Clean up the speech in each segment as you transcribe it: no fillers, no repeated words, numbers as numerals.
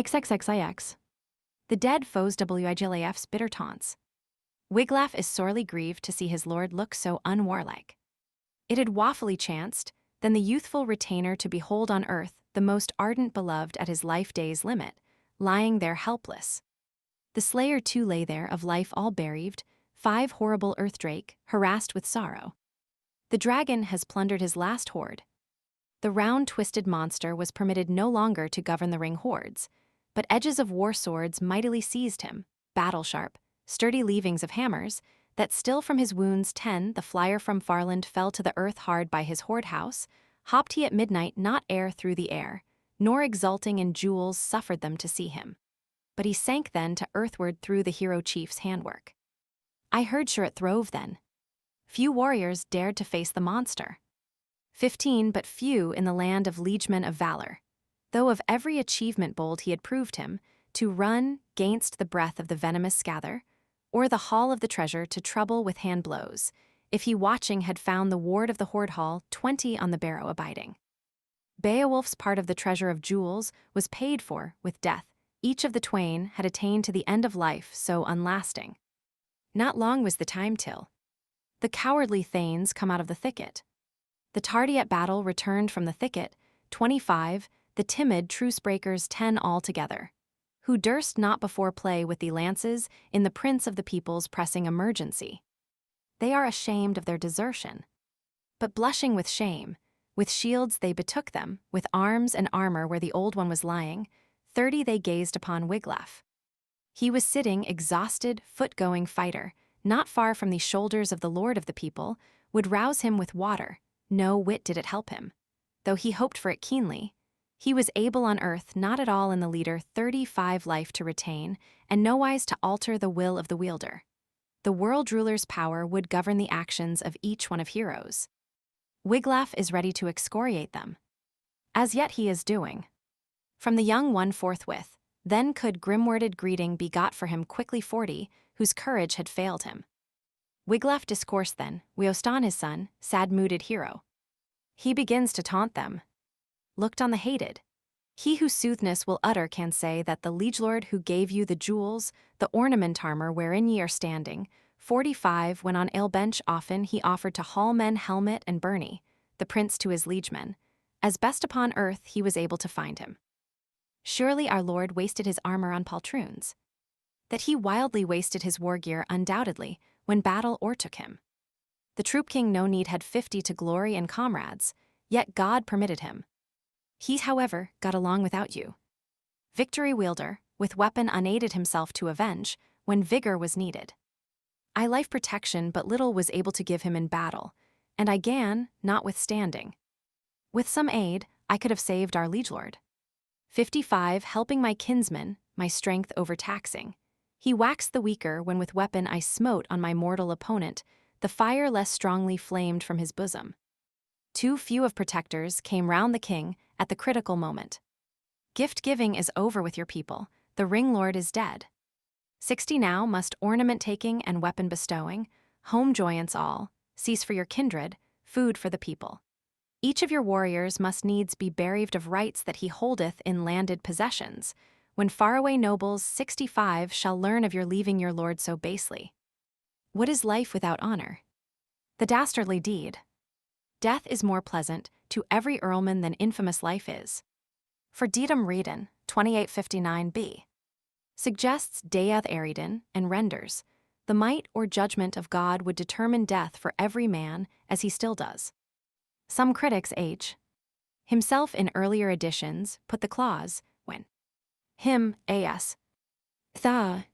XXXIX. The dead foes Wiglaf's bitter taunts. Wiglaf is sorely grieved to see his lord look so unwarlike. It had waffully chanced, then the youthful retainer to behold on earth the most ardent beloved at his life day's limit, lying there helpless. The slayer too lay there of life all bereaved, 5 horrible earth drake, harassed with sorrow. The dragon has plundered his last hoard. The round twisted monster was permitted no longer to govern the ring hordes, but edges of war swords mightily seized him, battle-sharp, sturdy leavings of hammers, that still from his wounds 10 the flyer from Farland fell to the earth hard by his hoard house, hopped he at midnight not air through the air, nor exulting in jewels suffered them to see him. But he sank then to earthward through the hero chief's handwork. I heard sure it throve then. Few warriors dared to face the monster. 15 but few in the land of liegemen of valor, though of every achievement bold he had proved him, to run gainst the breath of the venomous scather, or the hall of the treasure to trouble with hand blows, if he watching had found the ward of the hoard hall 20 on the barrow abiding. Beowulf's part of the treasure of jewels was paid for with death, each of the twain had attained to the end of life so unlasting. Not long was the time till the cowardly thanes come out of the thicket. The tardy at battle returned from the thicket, 25, the timid truce-breakers 10 altogether, who durst not before play with the lances in the prince of the people's pressing emergency. They are ashamed of their desertion. But blushing with shame, with shields they betook them, with arms and armor where the old one was lying, 30 they gazed upon Wiglaf. He was sitting, exhausted, foot-going fighter, not far from the shoulders of the lord of the people, would rouse him with water, no whit did it help him. Though he hoped for it keenly, he was able on earth not at all in the leader 35 life to retain, and nowise to alter the will of the wielder. The world ruler's power would govern the actions of each one of heroes. Wiglaf is ready to excoriate them. As yet he is doing. From the young one forthwith, then could grim-worded greeting be got for him quickly 40, whose courage had failed him. Wiglaf discoursed then, Weostan his son, sad-mooded hero. He begins to taunt them. Looked on the hated. He whose soothness will utter can say that the liegelord who gave you the jewels, the ornament armor wherein ye are standing, 45 when on ale bench often he offered to hall men helmet and byrnie, the prince to his liegemen, as best upon earth he was able to find him. Surely our lord wasted his armor on poltroons. That he wildly wasted his war gear undoubtedly, when battle o'ertook him. The troop king no need had 50 to glory and comrades, yet God permitted him. He, however, got along without you. Victory wielder, with weapon unaided himself to avenge, when vigor was needed. I life protection but little was able to give him in battle, and I gan, notwithstanding. With some aid, I could have saved our liegelord. 55 helping my kinsman, my strength overtaxing. He waxed the weaker when with weapon I smote on my mortal opponent, the fire less strongly flamed from his bosom. Too few of protectors came round the king at the critical moment. Gift-giving is over with your people, the ring-lord is dead. 60 now must ornament-taking and weapon-bestowing, home joyance all, cease for your kindred, food for the people. Each of your warriors must needs be bereaved of rights that he holdeth in landed possessions, when faraway nobles 65 shall learn of your leaving your lord so basely. What is life without honor? The dastardly deed. Death is more pleasant to every earlman than infamous life is. For Dedum Reedon, 2859b, suggests Death Eridan and renders, the might or judgment of God would determine death for every man, as he still does. Some critics himself in earlier editions put the clause, when him, as, tha,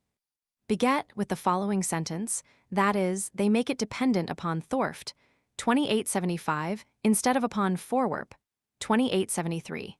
beget with the following sentence, that is, they make it dependent upon Thorft, 2875, instead of upon Forwerp, 2873.